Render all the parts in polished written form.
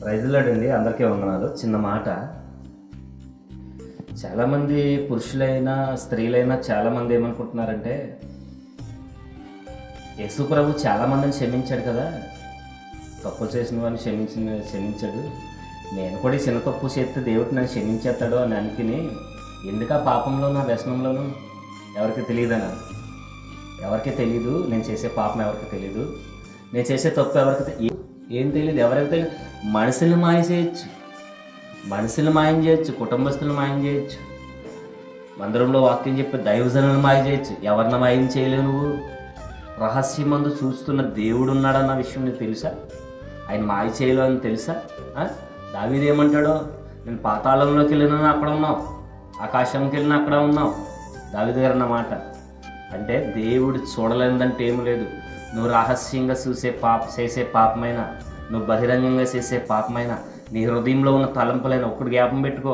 ప్రైజ్లాడండి, అందరికీ వందనాలు. చిన్న మాట. చాలామంది పురుషులైనా స్త్రీలైనా చాలామంది ఏమనుకుంటున్నారంటే, యేసు ప్రభు చాలామందిని క్షమించాడు కదా, తప్పు చేసిన వాడిని క్షమించాడు, నేను కూడా ఈ చిన్న తప్పు చేస్తే దేవుడు నన్ను క్షమించేస్తాడు అని అనుకుని ఎందుకు ఆ పాపంలో నా వ్యసనంలోనూ ఎవరికి తెలియదనా? ఎవరికి తెలీదు. నేను చేసే పాపం ఎవరికి తెలీదు, నేను చేసే తప్పు ఎవరికి ఏం తెలియదు, ఎవరికి తెలియదు. మనుషుల్ని మాయం చేయొచ్చు, మనుషుల్ని మాయం చేయొచ్చు, కుటుంబస్తులను మాయం చేయొచ్చు, మందిరంలో వాక్యం చెప్పి దైవజనులను మాయం చేయొచ్చు. ఎవరిని మాయం చేయలేవు. నువ్వు రహస్యమందు చూస్తున్న దేవుడు ఉన్నాడన్న విషయం నీకు తెలుసా? ఆయన మాయ చేయలేవు అని తెలుసా? దావీదు ఏమంటాడో, నేను పాతాళంలోకి వెళ్ళినా అక్కడ ఉన్నావు, ఆకాశంకి వెళ్ళినా అక్కడ ఉన్నావు. దావీదు గారు అన్నమాట. అంటే దేవుడు చూడలేదంటే ఏమి లేదు. నువ్వు రహస్యంగా చేసే పాపమైనా, నువ్వు బహిరంగంగా చేసే పాపమైనా, నీ హృదయంలో ఉన్న తలంపులైనా ఒక్కడు జ్ఞాపం పెట్టుకో.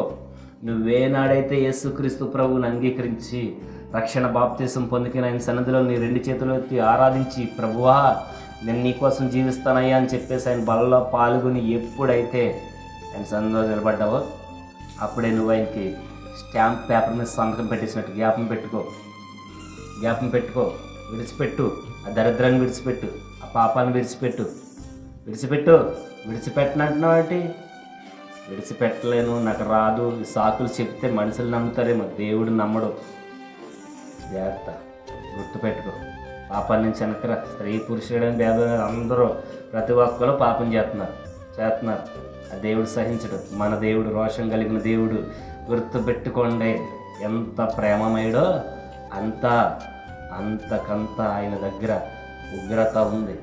నువ్వేనాడైతే యేసుక్రీస్తు ప్రభువుని అంగీకరించి రక్షణ బాప్తీసం పొందుకుని ఆయన సన్నిధిలో నీ రెండు చేతులు ఎత్తి ఆరాధించి, ప్రభువా నేను నీకోసం జీవిస్తానయ్యా అని చెప్పేసి ఆయన బలలో పాల్గొని ఎప్పుడైతే ఆయన సన్నిధిలో నిలబడ్డావో అప్పుడే నువ్వు ఆయనకి స్టాంప్ పేపర్ మీద సంతకం పెట్టేసినట్టు జ్ఞాపం పెట్టుకో. విడిచిపెట్టు, ఆ దరిద్రాన్ని విడిచిపెట్టు, ఆ పాపాన్ని విడిచిపెట్టు. విడిచిపెట్టనంటున్నావు అంటే విడిచిపెట్టలేను, నాకు రాదు, సాకులు చెప్తే మనుషులు నమ్ముతారేమో, దేవుడు నమ్మడు. జాగ్రత్త, గుర్తుపెట్టుకో. పాపాన్ని నుంచి వెనకరా. స్త్రీ పురుషుడని భేదం అందరూ ప్రతి ఒక్కరు పాపం చేస్తున్నారు. ఆ దేవుడు సహించడు. మన దేవుడు రోషం కలిగిన దేవుడు. గుర్తుపెట్టుకోండి, ఎంత ప్రేమమయుడో అంతకంత ఆయన దగ్గర ఉగ్రత ఉంది.